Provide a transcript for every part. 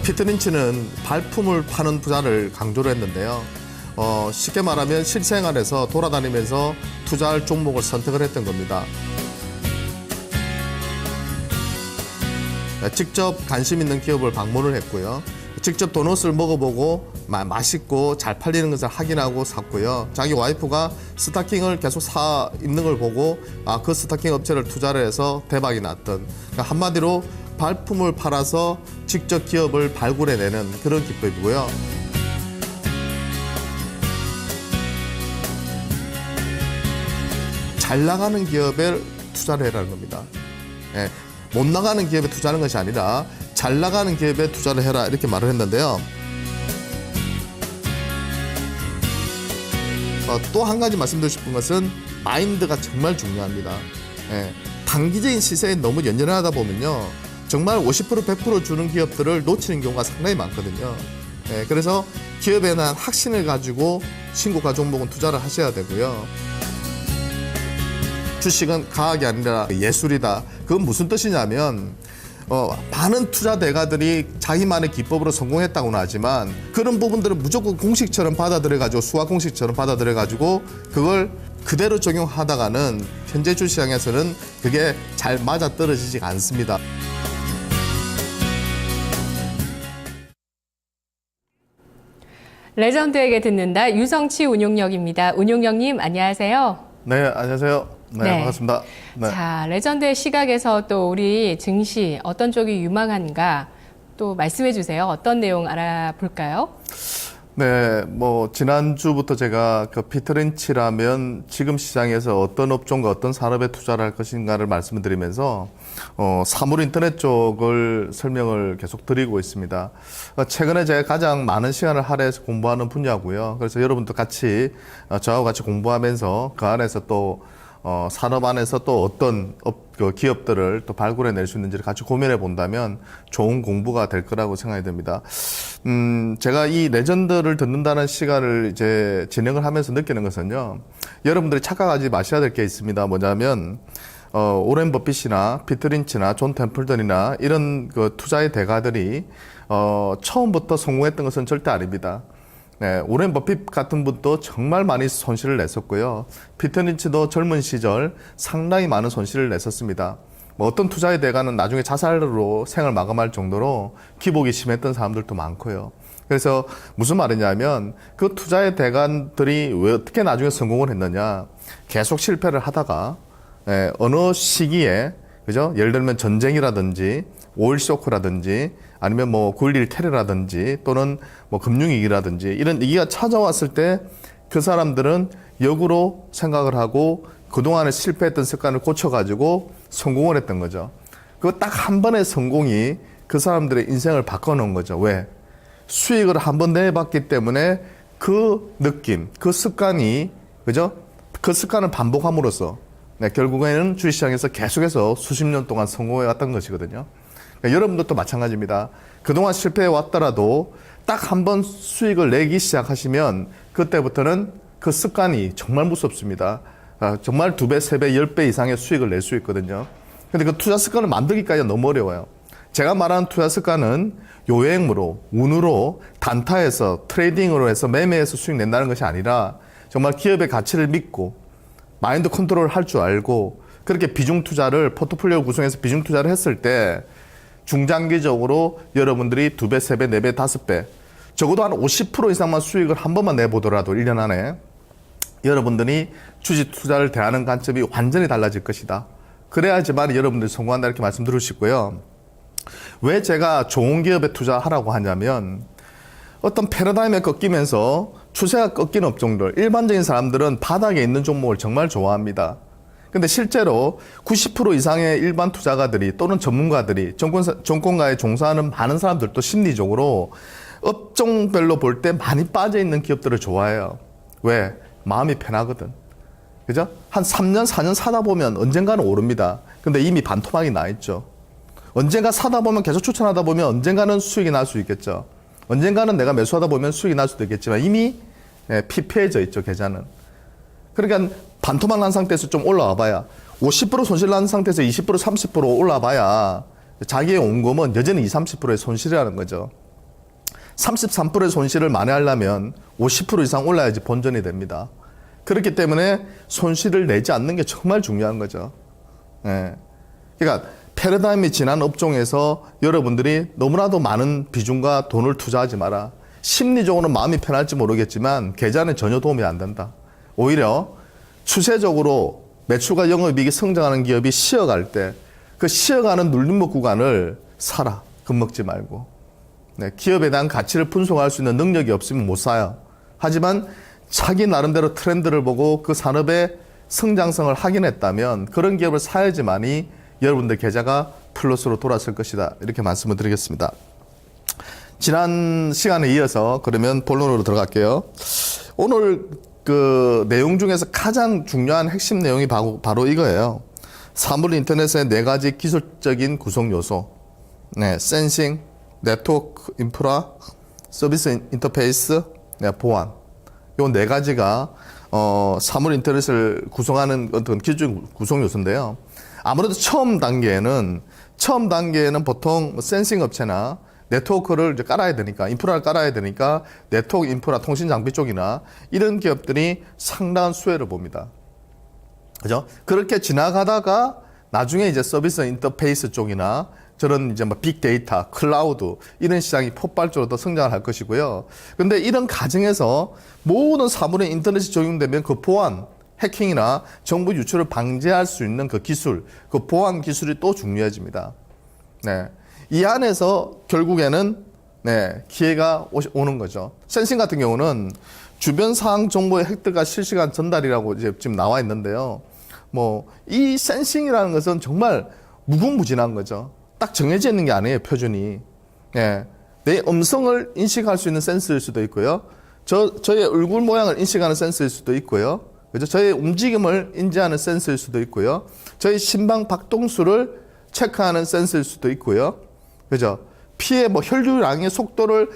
피터 린치는 발품을 파는 투자를 강조를 했는데요. 쉽게 말하면 실생활에서 돌아다니면서 투자할 종목을 선택을 했던 겁니다. 직접 관심 있는 기업을 방문을 했고요. 직접 도넛을 먹어보고 맛있고 잘 팔리는 것을 확인하고 샀고요. 자기 와이프가 스타킹을 계속 사 입는 걸 보고 그 스타킹 업체를 투자를 해서 대박이 났던, 그러니까 한마디로 발품을 팔아서 직접 기업을 발굴해내는 그런 기법이고요. 잘 나가는 기업에 투자를 해라는 겁니다. 예, 못 나가는 기업에 투자하는 것이 아니라 잘 나가는 기업에 투자를 해라, 이렇게 말을 했는데요. 또 한 가지 말씀드리고 싶은 것은 마인드가 정말 중요합니다. 예, 단기적인 시세에 너무 연연하다 보면요, 정말 50% 100% 주는 기업들을 놓치는 경우가 상당히 많거든요. 예, 그래서 기업에 대한 확신을 가지고 신고가 종목은 투자를 하셔야 되고요. 주식은 과학이 아니라 예술이다. 그건 무슨 뜻이냐면 많은 투자 대가들이 자기만의 기법으로 성공했다고는 하지만 그런 부분들은 무조건 공식처럼 받아들여가지고, 수학 공식처럼 받아들여가지고 그걸 그대로 적용하다가는 현재 주시장에서는 그게 잘 맞아떨어지지 않습니다. 레전드에게 듣는다. 유성치 운용력입니다. 운용력님, 안녕하세요. 네, 안녕하세요. 네, 반갑습니다. 네. 자, 레전드의 시각에서 또 우리 증시 어떤 쪽이 유망한가 또 말씀해 주세요. 어떤 내용 알아볼까요? 네, 지난주부터 제가 피터 린치라면 지금 시장에서 어떤 업종과 어떤 산업에 투자를 할 것인가를 말씀을 드리면서 사물 인터넷 쪽을 설명을 계속 드리고 있습니다. 최근에 제가 가장 많은 시간을 할애해서 공부하는 분야고요. 그래서 여러분도 같이 저하고 같이 공부하면서 그 안에서 또 산업 안에서 또 어떤 기업들을 또 발굴해낼 수 있는지를 같이 고민해 본다면 좋은 공부가 될 거라고 생각이 듭니다. 제가 이 레전드를 듣는다는 시간을 이제 진행을 하면서 느끼는 것은요, 여러분들이 착각하지 마셔야 될 게 있습니다. 뭐냐면, 오렌 버핏이나 피터 린치나 존 템플턴이나 이런 투자의 대가들이, 처음부터 성공했던 것은 절대 아닙니다. 네, 오렌 버핏 같은 분도 정말 많이 손실을 냈었고요. 피터 린치도 젊은 시절 상당히 많은 손실을 냈었습니다. 어떤 투자의 대가는 나중에 자살로 생을 마감할 정도로 기복이 심했던 사람들도 많고요. 그래서 무슨 말이냐면 그 투자의 대가들이 왜 어떻게 나중에 성공을 했느냐, 계속 실패를 하다가 어느 시기에, 그죠? 예를 들면 전쟁이라든지 오일 쇼크라든지 아니면 9.11 테러라든지 또는 금융위기라든지 이런 위기가 찾아왔을 때 그 사람들은 역으로 생각을 하고 그동안에 실패했던 습관을 고쳐가지고 성공을 했던 거죠. 그 딱 한 번의 성공이 그 사람들의 인생을 바꿔놓은 거죠. 왜? 수익을 한 번 내봤기 때문에 그 느낌, 그 습관이, 그죠? 그 습관을 반복함으로써 결국에는 주식시장에서 계속해서 수십 년 동안 성공해 왔던 것이거든요. 그러니까 여러분들도 마찬가지입니다. 그동안 실패해 왔더라도 딱 한 번 수익을 내기 시작하시면 그때부터는 그 습관이 정말 무섭습니다. 정말 2배, 3배, 10배 이상의 수익을 낼 수 있거든요. 근데 그 투자 습관을 만들기까지 너무 어려워요. 제가 말하는 투자 습관은 요행으로, 운으로, 단타에서, 트레이딩으로 해서 매매해서 수익 낸다는 것이 아니라 정말 기업의 가치를 믿고 마인드 컨트롤을 할 줄 알고 그렇게 비중 투자를, 포트폴리오 구성해서 비중 투자를 했을 때 중장기적으로 여러분들이 2배, 3배, 4배, 5배, 적어도 한 50% 이상만 수익을 한 번만 내보더라도 1년 안에 여러분들이 주식 투자를 대하는 관점이 완전히 달라질 것이다. 그래야지만 여러분들이 성공한다, 이렇게 말씀 들으시고요. 왜 제가 좋은 기업에 투자하라고 하냐면 어떤 패러다임에 꺾이면서 추세가 꺾인 업종들, 일반적인 사람들은 바닥에 있는 종목을 정말 좋아합니다. 근데 실제로 90% 이상의 일반 투자가들이 또는 전문가들이 정권가에 종사하는 많은 사람들도 심리적으로 업종별로 볼 때 많이 빠져있는 기업들을 좋아해요. 왜? 마음이 편하거든. 그죠? 한 3년, 4년 사다 보면 언젠가는 오릅니다. 근데 이미 반토막이 나 있죠. 언젠가 사다 보면 계속 추천하다 보면 언젠가는 수익이 날 수 있겠죠. 언젠가는 내가 매수하다 보면 수익이 날 수도 있겠지만 이미 피폐해져 있죠, 계좌는. 그러니까 반토막 난 상태에서 좀 올라와 봐야 50% 손실 난 상태에서 20% 30% 올라와 봐야 자기의 원금은 여전히 20, 30%의 손실이라는 거죠. 33%의 손실을 만회하려면 50% 이상 올라야지 본전이 됩니다. 그렇기 때문에 손실을 내지 않는 게 정말 중요한 거죠. 예. 그러니까 패러다임이 지난 업종에서 여러분들이 너무나도 많은 비중과 돈을 투자하지 마라. 심리적으로는 마음이 편할지 모르겠지만 계좌는 전혀 도움이 안 된다. 오히려 추세적으로 매출과 영업이익이 성장하는 기업이 쉬어갈 때 그 쉬어가는 눌림목 구간을 사라. 겁먹지 말고. 네, 기업에 대한 가치를 분석할 수 있는 능력이 없으면 못 사요. 하지만 자기 나름대로 트렌드를 보고 그 산업의 성장성을 확인했다면 그런 기업을 사야지만이 여러분들 계좌가 플러스로 돌아설 것이다. 이렇게 말씀을 드리겠습니다. 지난 시간에 이어서 그러면 본론으로 들어갈게요. 오늘 그 내용 중에서 가장 중요한 핵심 내용이 바로 이거예요. 사물 인터넷의 4가지 기술적인 구성 요소. 네, 센싱, 네트워크 인프라, 서비스 인터페이스, 네, 보안. 요 4가지가 사물 인터넷을 구성하는 어떤 기술적인 구성 요소인데요. 아무래도 처음 단계에는 보통 센싱 업체나 네트워크를 이제 깔아야 되니까, 인프라를 깔아야 되니까 네트워크 인프라 통신 장비 쪽이나 이런 기업들이 상당한 수혜를 봅니다. 그죠? 그렇게 지나가다가 나중에 이제 서비스 인터페이스 쪽이나 저런 이제 뭐 빅데이터, 클라우드 이런 시장이 폭발적으로 더 성장을 할 것이고요. 근데 이런 과정에서 모든 사물의 인터넷이 적용되면 그 보안, 해킹이나 정보 유출을 방지할 수 있는 그 기술, 그 보안 기술이 또 중요해집니다. 네. 이 안에서 결국에는 네, 기회가 오는 거죠. 센싱 같은 경우는 주변 상황 정보의 획득과 실시간 전달이라고 이제 지금 나와 있는데요. 뭐 이 센싱이라는 것은 정말 무궁무진한 거죠. 딱 정해져 있는 게 아니에요, 표준이. 네. 내 음성을 인식할 수 있는 센서일 수도 있고요. 저의 얼굴 모양을 인식하는 센서일 수도 있고요. 그죠? 저의 움직임을 인지하는 센서일 수도 있고요. 저의 심박 박동수를 체크하는 센서일 수도 있고요. 그죠? 피의 뭐 혈류량의 속도를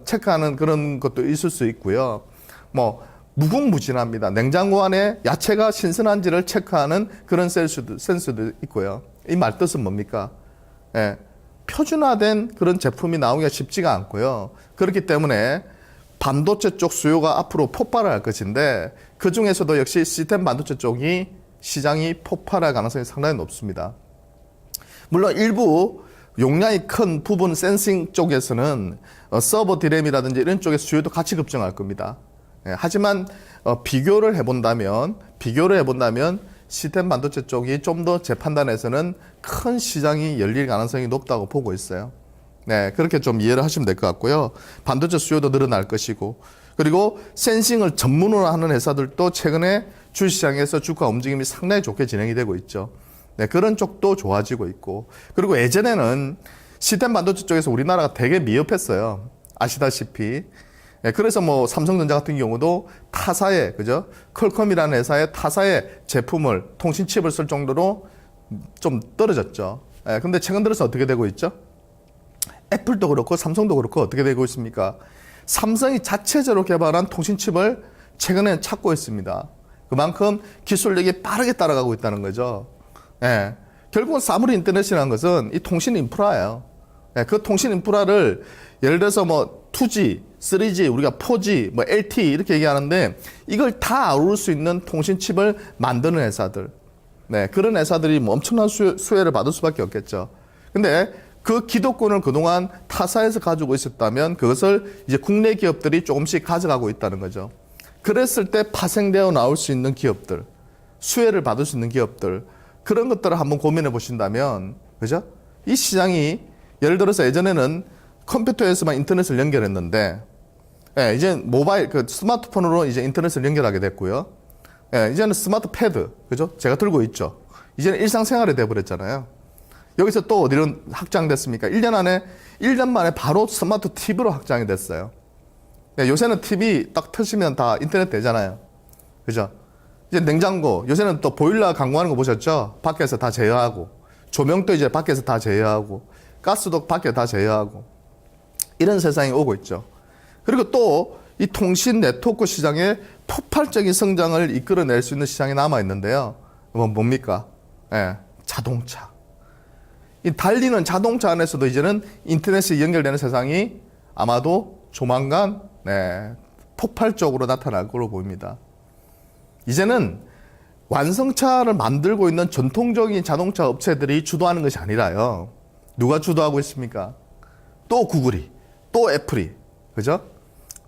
체크하는 그런 것도 있을 수 있고요. 뭐 무궁무진합니다. 냉장고 안에 야채가 신선한지를 체크하는 그런 센서도 있고요. 이 말 뜻은 뭡니까? 예, 표준화된 그런 제품이 나오기가 쉽지가 않고요. 그렇기 때문에 반도체 쪽 수요가 앞으로 폭발을 할 것인데 그 중에서도 역시 시스템 반도체 쪽이 시장이 폭발할 가능성이 상당히 높습니다. 물론 일부 용량이 큰 부분 센싱 쪽에서는 서버 디램이라든지 이런 쪽의 수요도 같이 급증할 겁니다. 예, 하지만 비교를 해본다면 시스템 반도체 쪽이 좀 더 제 판단에서는 큰 시장이 열릴 가능성이 높다고 보고 있어요. 네, 그렇게 좀 이해를 하시면 될 것 같고요. 반도체 수요도 늘어날 것이고, 그리고 센싱을 전문으로 하는 회사들도 최근에 주시장에서 주가 움직임이 상당히 좋게 진행이 되고 있죠. 네, 그런 쪽도 좋아지고 있고, 그리고 예전에는 시스템 반도체 쪽에서 우리나라가 되게 미흡했어요. 아시다시피. 네, 그래서 뭐 삼성전자 같은 경우도 타사에, 그죠? 퀄컴이라는 회사의 타사의 제품을, 통신칩을 쓸 정도로 좀 떨어졌죠. 네, 근데 최근 들어서 어떻게 되고 있죠? 애플도 그렇고 삼성도 그렇고 어떻게 되고 있습니까? 삼성이 자체적으로 개발한 통신칩을 최근에 찾고 있습니다. 그만큼 기술력이 빠르게 따라가고 있다는 거죠. 예. 결국은 사물 인터넷이라는 것은 이 통신 인프라예요. 예, 그 통신 인프라를 예를 들어서 뭐 2G, 3G, 우리가 4G, 뭐 LTE 이렇게 얘기하는데 이걸 다 아우를 수 있는 통신칩을 만드는 회사들. 네, 그런 회사들이 뭐 엄청난 수혜를 받을 수밖에 없겠죠. 근데 그 기독권을 그동안 타사에서 가지고 있었다면 그것을 이제 국내 기업들이 조금씩 가져가고 있다는 거죠. 그랬을 때 파생되어 나올 수 있는 기업들, 수혜를 받을 수 있는 기업들, 그런 것들을 한번 고민해 보신다면, 그죠? 이 시장이 예를 들어서 예전에는 컴퓨터에서만 인터넷을 연결했는데, 예, 이제 모바일, 그 스마트폰으로 이제 인터넷을 연결하게 됐고요. 예, 이제는 스마트 패드, 그죠? 제가 들고 있죠. 이제는 일상생활이 돼버렸잖아요. 여기서 또 어디로 확장됐습니까? 1년 만에 바로 스마트 TV로 확장이 됐어요. 예, 요새는 TV 딱 터시면 다 인터넷 되잖아요. 그죠? 이제 냉장고, 요새는 또 보일러 광고하는 거 보셨죠? 밖에서 다 제어하고, 조명도 이제 밖에서 다 제어하고, 가스도 밖에 다 제어하고, 이런 세상이 오고 있죠. 그리고 또 이 통신 네트워크 시장에 폭발적인 성장을 이끌어낼 수 있는 시장이 남아있는데요. 뭡니까? 예, 자동차. 이 달리는 자동차 안에서도 이제는 인터넷이 연결되는 세상이 아마도 조만간 폭발적으로 나타날 걸로 보입니다. 이제는 완성차를 만들고 있는 전통적인 자동차 업체들이 주도하는 것이 아니라요. 누가 주도하고 있습니까? 또 구글이, 또 애플이, 그죠?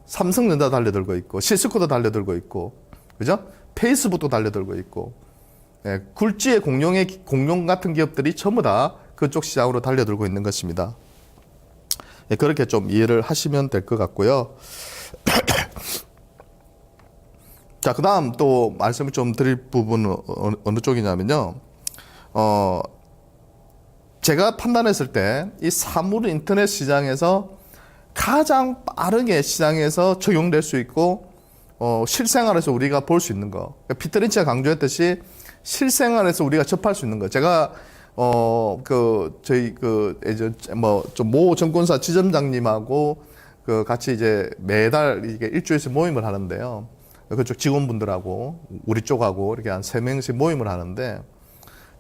삼성전자 달려들고 있고, 시스코도 달려들고 있고, 그죠? 페이스북도 달려들고 있고, 굴지의 공룡 같은 기업들이 전부 다 그쪽 시장으로 달려들고 있는 것입니다. 그렇게 좀 이해를 하시면 될 것 같고요. 자, 그 다음 또 말씀을 좀 드릴 부분은 어느 쪽이냐면요. 제가 판단했을 때 이 사물 인터넷 시장에서 가장 빠르게 시장에서 적용될 수 있고, 실생활에서 우리가 볼 수 있는 거. 그러니까 피터 린치가 강조했듯이 실생활에서 우리가 접할 수 있는 거. 제가, 저희, 모 증권사 지점장님하고 같이 이제 매달 이게 일주일씩 모임을 하는데요. 그쪽 직원분들하고 우리 쪽하고 이렇게 한 3명씩 모임을 하는데,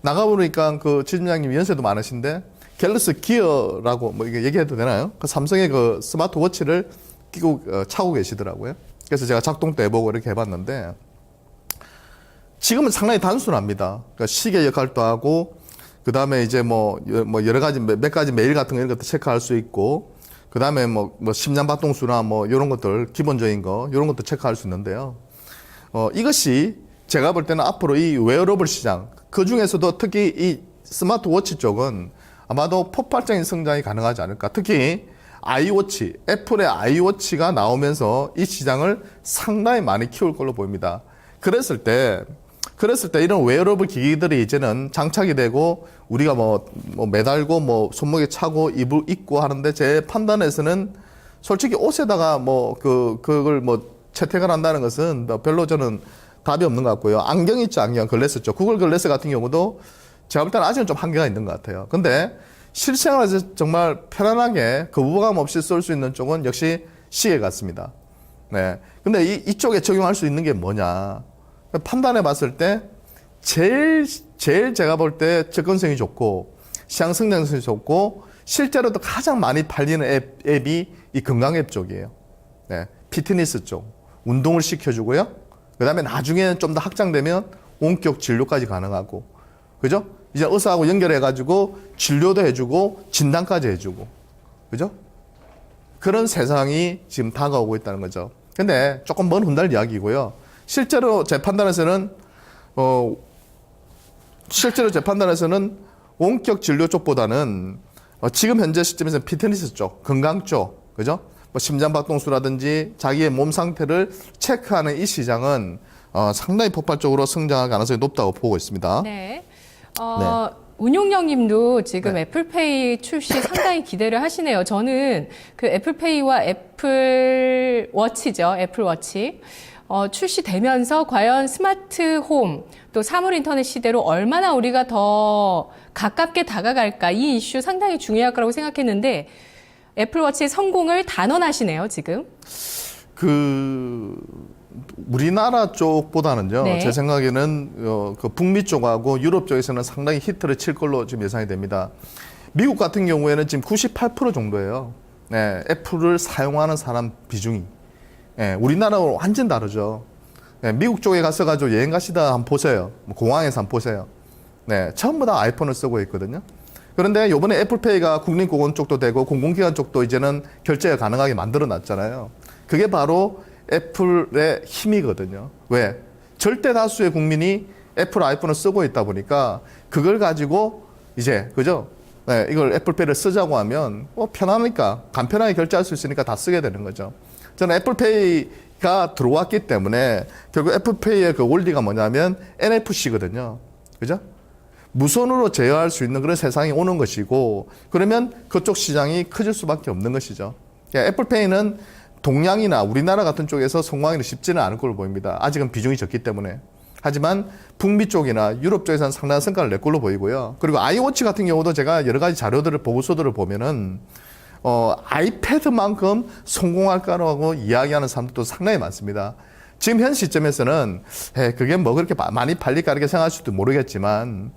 나가보니까 그 지점장님 연세도 많으신데, 갤럭시 기어라고 뭐 이게 얘기해도 되나요? 그 삼성의 그 스마트워치를 끼고 차고 계시더라고요. 그래서 제가 작동도 해보고 이렇게 해봤는데, 지금은 상당히 단순합니다. 그러니까 시계 역할도 하고, 그 다음에 이제 뭐 여러 가지, 몇 가지 메일 같은 거 이런 것도 체크할 수 있고, 그 다음에 뭐 심장 박동수나 뭐 이런 것들, 기본적인 거, 이런 것도 체크할 수 있는데요. 이것이 제가 볼 때는 앞으로 이 웨어러블 시장, 그 중에서도 특히 이 스마트워치 쪽은 아마도 폭발적인 성장이 가능하지 않을까. 특히 아이워치, 애플의 아이워치가 나오면서 이 시장을 상당히 많이 키울 걸로 보입니다. 그랬을 때 이런 웨어러블 기기들이 이제는 장착이 되고 우리가 뭐 매달고 뭐 손목에 차고 입고 하는데, 제 판단에서는 솔직히 옷에다가 그걸 채택을 한다는 것은 별로 저는 답이 없는 것 같고요. 안경 있죠, 안경. 글래스 쪽. 구글 글래스 같은 경우도 제가 볼 때는 아직은 좀 한계가 있는 것 같아요. 근데 실생활에서 정말 편안하게 거부감 없이 쓸 수 있는 쪽은 역시 시계 같습니다. 네. 근데 이쪽에 적용할 수 있는 게 뭐냐. 판단해 봤을 때 제일 제가 볼 때 접근성이 좋고 시장 성장성이 좋고 실제로도 가장 많이 팔리는 앱이 이 건강 앱 쪽이에요. 네. 피트니스 쪽. 운동을 시켜주고요. 그 다음에 나중에는 좀 더 확장되면 원격 진료까지 가능하고. 그죠? 이제 의사하고 연결해가지고 진료도 해주고 진단까지 해주고. 그죠? 그런 세상이 지금 다가오고 있다는 거죠. 근데 조금 먼 훗날 이야기고요. 실제로 제 판단에서는 원격 진료 쪽보다는 지금 현재 시점에서 피트니스 쪽, 건강 쪽, 그죠? 뭐 심장박동수라든지 자기의 몸 상태를 체크하는 이 시장은 상당히 폭발적으로 성장할 가능성이 높다고 보고 있습니다. 네. 운용영님도 지금 애플페이 출시 상당히 기대를 하시네요. 저는 그 애플페이와 애플워치죠. 애플워치. 출시되면서 과연 스마트홈 또 사물인터넷 시대로 얼마나 우리가 더 가깝게 다가갈까, 이 이슈 상당히 중요할 거라고 생각했는데 애플워치의 성공을 단언하시네요, 지금. 우리나라 쪽보다는요, 네. 제 생각에는 그 북미 쪽하고 유럽 쪽에서는 상당히 히트를 칠 걸로 지금 예상이 됩니다. 미국 같은 경우에는 지금 98% 정도예요. 네, 애플을 사용하는 사람 비중이. 네, 우리나라하고 완전 다르죠. 네, 미국 쪽에 가셔가지고 여행 가시다 한번 보세요. 공항에서 한번 보세요. 네, 전부 다 아이폰을 쓰고 있거든요. 그런데 이번에 애플페이가 국립공원 쪽도 되고 공공기관 쪽도 이제는 결제가 가능하게 만들어 놨잖아요. 그게 바로 애플의 힘이거든요. 왜? 절대 다수의 국민이 애플 아이폰을 쓰고 있다 보니까 그걸 가지고 이제, 그죠? 네, 이걸 애플페이를 쓰자고 하면 편하니까, 간편하게 결제할 수 있으니까 다 쓰게 되는 거죠. 저는 애플페이가 들어왔기 때문에 결국 애플페이의 그 원리가 뭐냐면 NFC거든요. 그죠? 무선으로 제어할 수 있는 그런 세상이 오는 것이고, 그러면 그쪽 시장이 커질 수밖에 없는 것이죠. 그러니까 애플페이는 동양이나 우리나라 같은 쪽에서 성공하기는 쉽지는 않을 걸로 보입니다. 아직은 비중이 적기 때문에. 하지만 북미 쪽이나 유럽 쪽에서는 상당한 성과를 낼 걸로 보이고요. 그리고 아이워치 같은 경우도 제가 여러 가지 자료들을, 보고서들을 보면은 아이패드만큼 성공할 거라고 이야기하는 사람들도 상당히 많습니다. 지금 현 시점에서는 그게 뭐 그렇게 많이 팔릴까 이렇게 생각할 수도 모르겠지만,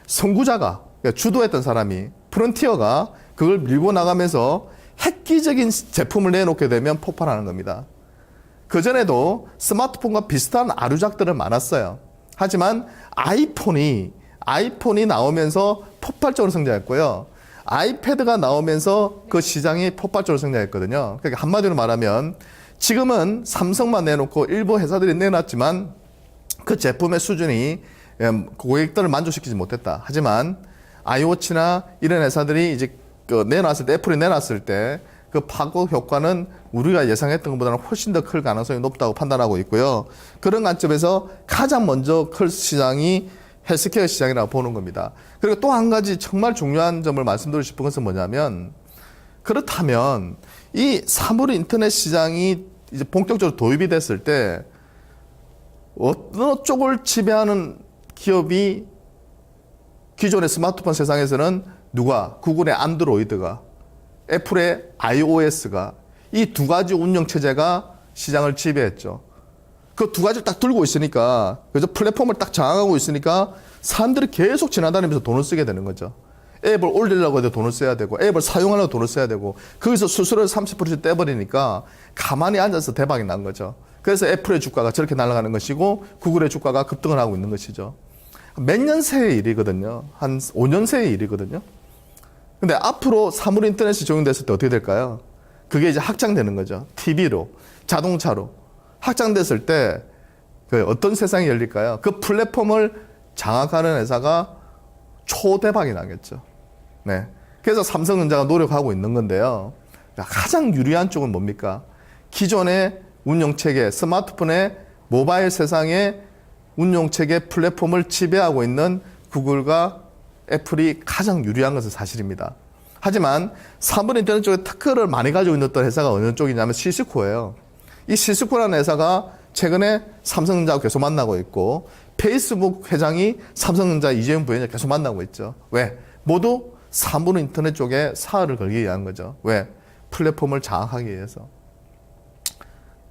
선구자가, 그러니까 주도했던 사람이, 프론티어가 그걸 밀고 나가면서 획기적인 제품을 내놓게 되면 폭발하는 겁니다. 그전에도 스마트폰과 비슷한 아류작들은 많았어요. 하지만 아이폰이 나오면서 폭발적으로 성장했고요. 아이패드가 나오면서 그 시장이 폭발적으로 성장했거든요. 그러니까 한마디로 말하면 지금은 삼성만 내놓고 일부 회사들이 내놨지만 그 제품의 수준이 고객들을 만족시키지 못했다. 하지만 iWatch나 이런 회사들이 이제 내놨을 때, 애플이 내놨을 때 그 파고 효과는 우리가 예상했던 것보다는 훨씬 더 클 가능성이 높다고 판단하고 있고요. 그런 관점에서 가장 먼저 클 시장이 헬스케어 시장이라고 보는 겁니다. 그리고 또 한 가지 정말 중요한 점을 말씀드리고 싶은 것은 뭐냐면, 그렇다면 이 사물 인터넷 시장이 이제 본격적으로 도입이 됐을 때 어느 쪽을 지배하는 기업이 기존의 스마트폰 세상에서는 누가? 구글의 안드로이드가, 애플의 iOS가, 이 두 가지 운영 체제가 시장을 지배했죠. 그 두 가지를 딱 들고 있으니까, 그래서 플랫폼을 딱 장악하고 있으니까 사람들이 계속 지나다니면서 돈을 쓰게 되는 거죠. 앱을 올리려고 해도 돈을 써야 되고, 앱을 사용하려고 돈을 써야 되고, 거기서 수수료를 30%씩 떼버리니까 가만히 앉아서 대박이 난 거죠. 그래서 애플의 주가가 저렇게 날아가는 것이고, 구글의 주가가 급등을 하고 있는 것이죠. 몇 년 새의 일이거든요. 한 5년 새의 일이거든요. 근데 앞으로 사물 인터넷이 적용됐을 때 어떻게 될까요? 그게 이제 확장되는 거죠. TV로, 자동차로. 확장됐을 때 그 어떤 세상이 열릴까요? 그 플랫폼을 장악하는 회사가 초대박이 나겠죠. 네. 그래서 삼성전자가 노력하고 있는 건데요. 가장 유리한 쪽은 뭡니까? 기존의 운영체계, 스마트폰의 모바일 세상의 운용체계 플랫폼을 지배하고 있는 구글과 애플이 가장 유리한 것은 사실입니다. 하지만 사물 인터넷 쪽에 특허를 많이 가지고 있는 어떤 회사가 어느 쪽이냐면 시스코예요. 이 시스코라는 회사가 최근에 삼성전자하고 계속 만나고 있고, 페이스북 회장이 삼성전자 이재용 부회장을 계속 만나고 있죠. 왜? 모두 사물 인터넷 쪽에 사활을 걸기 위한 거죠. 왜? 플랫폼을 장악하기 위해서.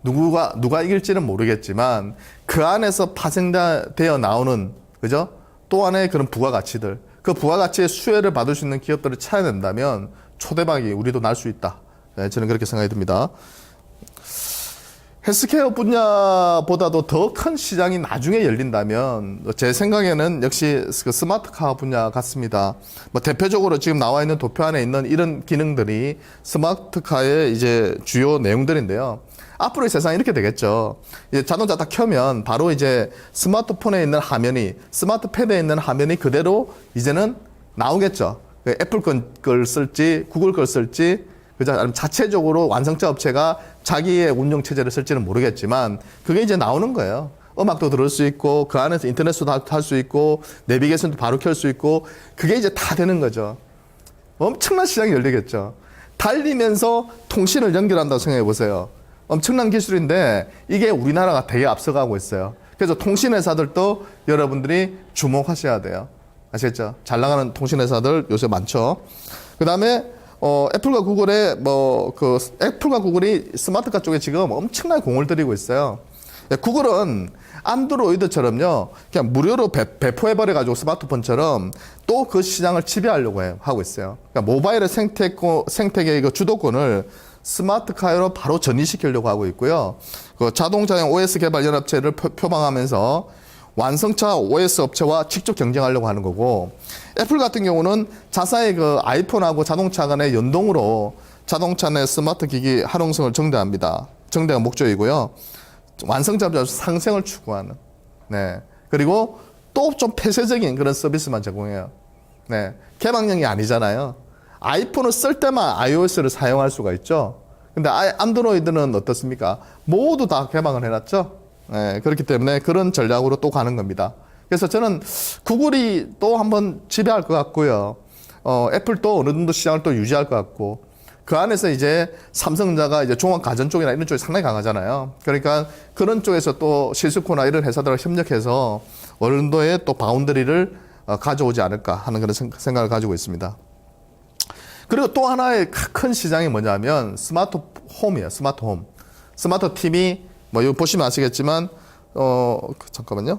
누가 이길지는 모르겠지만 그 안에서 파생되어 나오는, 그죠? 또 하나의 그런 부가가치들, 그 부가가치의 수혜를 받을 수 있는 기업들을 찾아낸다면 초대박이 우리도 날 수 있다. 네, 저는 그렇게 생각이 듭니다. 헬스케어 분야보다도 더 큰 시장이 나중에 열린다면 제 생각에는 역시 그 스마트카 분야 같습니다. 뭐 대표적으로 지금 나와 있는 도표 안에 있는 이런 기능들이 스마트카의 이제 주요 내용들인데요. 앞으로의 세상이 이렇게 되겠죠. 이제 자동차 딱 켜면 바로 이제 스마트폰에 있는 화면이, 스마트패드에 있는 화면이 그대로 이제는 나오겠죠. 애플 걸 쓸지, 구글 걸 쓸지, 그죠? 아니면 자체적으로 완성차 업체가 자기의 운영 체제를 쓸지는 모르겠지만 그게 이제 나오는 거예요. 음악도 들을 수 있고 그 안에서 인터넷도 할 수 있고 내비게이션도 바로 켤 수 있고 그게 이제 다 되는 거죠. 엄청난 시장이 열리겠죠. 달리면서 통신을 연결한다고 생각해 보세요. 엄청난 기술인데 이게 우리나라가 되게 앞서가고 있어요. 그래서 통신회사들도 여러분들이 주목하셔야 돼요. 아시겠죠? 잘 나가는 통신회사들 요새 많죠. 그 다음에 애플과 구글의 애플과 구글이 스마트카 쪽에 지금 엄청나게 공을 들이고 있어요. 구글은 안드로이드처럼요, 그냥 무료로 배포해버려가지고 스마트폰처럼 또 그 시장을 지배하려고 하고 있어요. 그러니까 모바일의 생태계의 그 주도권을 스마트카로 바로 전이시키려고 하고 있고요. 그 자동차용 OS 개발 연합체를 표방하면서 완성차 OS 업체와 직접 경쟁하려고 하는 거고, 애플 같은 경우는 자사의 그 아이폰하고 자동차 간의 연동으로 자동차 내 스마트 기기 활용성을 정대합니다. 정대가 목적이고요. 완성차 상생을 추구하는. 네. 그리고 또 좀 폐쇄적인 그런 서비스만 제공해요. 네. 개방형이 아니잖아요. 아이폰을 쓸 때만 iOS를 사용할 수가 있죠. 근데 안드로이드는 어떻습니까? 모두 다 개방을 해놨죠. 네, 그렇기 때문에 그런 전략으로 또 가는 겁니다. 그래서 저는 구글이 또 한번 지배할 것 같고요. 애플도 어느 정도 시장을 또 유지할 것 같고, 그 안에서 이제 삼성전자가 이제 종합 가전 쪽이나 이런 쪽이 상당히 강하잖아요. 그러니까 그런 쪽에서 또 시스코나 이런 회사들과 협력해서 어느 정도의 또 바운더리를 가져오지 않을까 하는 그런 생각을 가지고 있습니다. 그리고 또 하나의 큰 시장이 뭐냐면 스마트 홈이에요. 스마트 홈. 스마트 TV, 뭐 이거 보시면 아시겠지만 잠깐만요.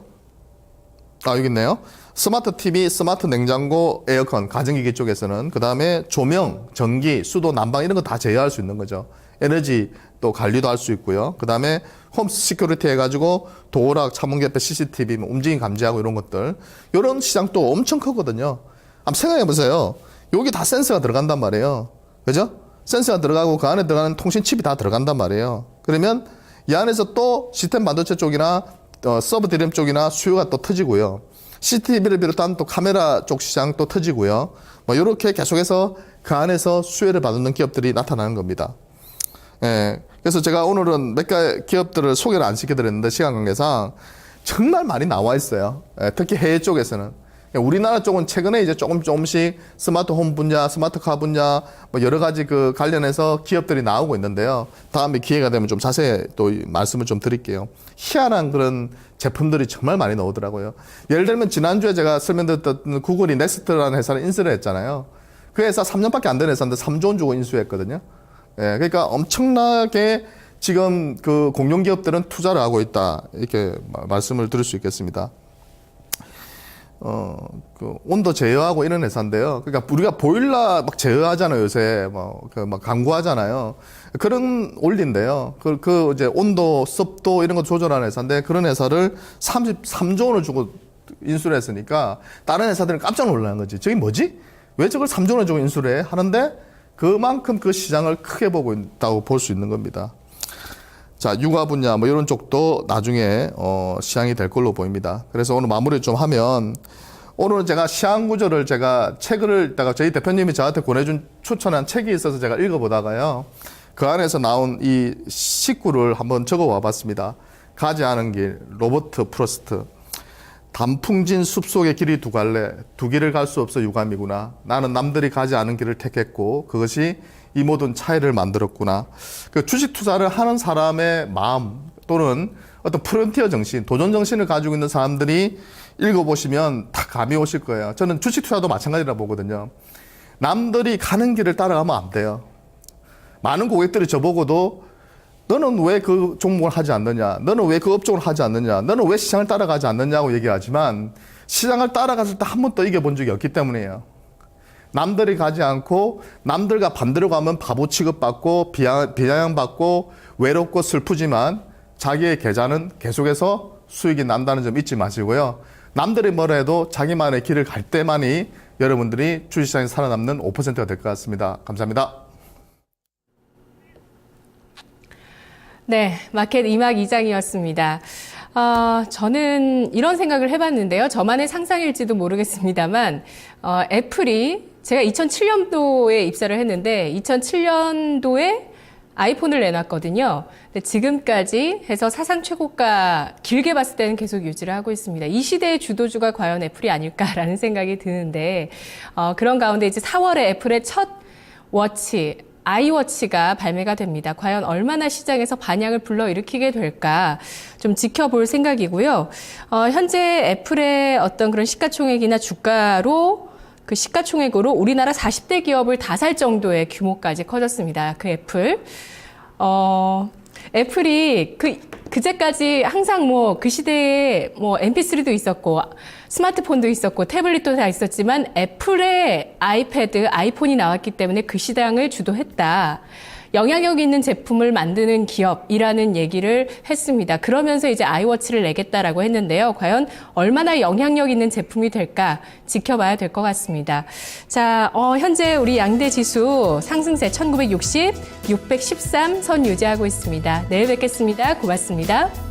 여기 있네요. 스마트 TV, 스마트 냉장고, 에어컨, 가전기기 쪽에서는 그 다음에 조명, 전기, 수도, 난방 이런 거 다 제어할 수 있는 거죠. 에너지 또 관리도 할 수 있고요. 그 다음에 홈 시큐리티 해가지고 도어락, 차문개폐, CCTV, 움직임 감지하고 이런 것들. 이런 시장 또 엄청 크거든요. 한번 생각해 보세요. 여기 다 센서가 들어간단 말이에요. 그죠? 센서가 들어가고 그 안에 들어가는 통신 칩이 다 들어간단 말이에요. 그러면 이 안에서 또 시스템 반도체 쪽이나 서브 디램 쪽이나 수요가 또 터지고요. CCTV를 비롯한 또 카메라 쪽 시장 또 터지고요. 뭐 이렇게 계속해서 그 안에서 수혜를 받는 기업들이 나타나는 겁니다. 예. 그래서 제가 오늘은 몇 가지 기업들을 소개를 안 시켜드렸는데 시간 관계상 정말 많이 나와 있어요. 예, 특히 해외 쪽에서는. 우리나라 쪽은 최근에 이제 조금씩 스마트 홈 분야, 스마트 카 분야, 뭐 여러 가지 그 관련해서 기업들이 나오고 있는데요. 다음에 기회가 되면 좀 자세히 또 말씀을 좀 드릴게요. 희한한 그런 제품들이 정말 많이 나오더라고요. 예를 들면 지난주에 제가 설명드렸던 구글이 넥스트라는 회사를 인수를 했잖아요. 그 회사 3년밖에 안 된 회사인데 3조 원 주고 인수했거든요. 예, 그러니까 엄청나게 지금 그 공룡기업들은 투자를 하고 있다. 이렇게 말씀을 드릴 수 있겠습니다. 그 온도 제어하고 이런 회사인데요. 그러니까 우리가 보일러 막 제어하잖아요, 요새. 막 광고하잖아요. 그런 원리인데요. 그 이제 온도, 습도 이런 거 조절하는 회사인데 그런 회사를 33조 원을 주고 인수를 했으니까 다른 회사들은 깜짝 놀라는 거지. 저게 뭐지? 왜 저걸 3조 원을 주고 인수를 해? 하는데 그만큼 그 시장을 크게 보고 있다고 볼 수 있는 겁니다. 자, 육아 분야 뭐 이런 쪽도 나중에 시장이 될 걸로 보입니다. 그래서 오늘 마무리 좀 하면 오늘은 제가 시장 구조를 제가 책을 다가 저희 대표님이 저한테 보내준 추천한 책이 있어서 제가 읽어보다가요. 그 안에서 나온 이 식구를 한번 적어와 봤습니다. 가지 않은 길, 로버트 프로스트. 단풍진 숲속의 길이 두 갈래, 두 길을 갈 수 없어 유감이구나. 나는 남들이 가지 않은 길을 택했고 그것이 이 모든 차이를 만들었구나. 그 주식 투자를 하는 사람의 마음 또는 어떤 프론티어 정신, 도전 정신을 가지고 있는 사람들이 읽어보시면 다 감이 오실 거예요. 저는 주식 투자도 마찬가지라 보거든요. 남들이 가는 길을 따라가면 안 돼요. 많은 고객들이 저보고도 너는 왜 그 종목을 하지 않느냐? 너는 왜 그 업종을 하지 않느냐? 너는 왜 시장을 따라가지 않느냐고 얘기하지만 시장을 따라갔을 때 한 번도 이겨본 적이 없기 때문이에요. 남들이 가지 않고 남들과 반대로 가면 바보 취급받고 비아냥받고 외롭고 슬프지만 자기의 계좌는 계속해서 수익이 난다는 점 잊지 마시고요. 남들이 뭐라 해도 자기만의 길을 갈 때만이 여러분들이 주식시장에 살아남는 5%가 될 것 같습니다. 감사합니다. 네, 마켓 이막 2장이었습니다. 저는 이런 생각을 해봤는데요. 저만의 상상일지도 모르겠습니다만, 애플이 제가 2007년도에 입사를 했는데 2007년도에 아이폰을 내놨거든요. 근데 지금까지 해서 사상 최고가 길게 봤을 때는 계속 유지를 하고 있습니다. 이 시대의 주도주가 과연 애플이 아닐까라는 생각이 드는데 그런 가운데 이제 4월에 애플의 첫 워치 아이워치가 발매가 됩니다. 과연 얼마나 시장에서 반향을 불러일으키게 될까 좀 지켜볼 생각이고요. 현재 애플의 어떤 그런 시가총액이나 주가로 그 시가총액으로 우리나라 40대 기업을 다 살 정도의 규모까지 커졌습니다. 그 애플. 애플이 그제까지 항상 뭐 그 시대에 뭐 MP3도 있었고 스마트폰도 있었고 태블릿도 다 있었지만 애플의 아이패드, 아이폰이 나왔기 때문에 그 시장을 주도했다. 영향력 있는 제품을 만드는 기업이라는 얘기를 했습니다. 그러면서 이제 아이워치를 내겠다라고 했는데요. 과연 얼마나 영향력 있는 제품이 될까 지켜봐야 될 것 같습니다. 자, 현재 우리 양대 지수 상승세 1960, 613선 유지하고 있습니다. 내일 뵙겠습니다. 고맙습니다.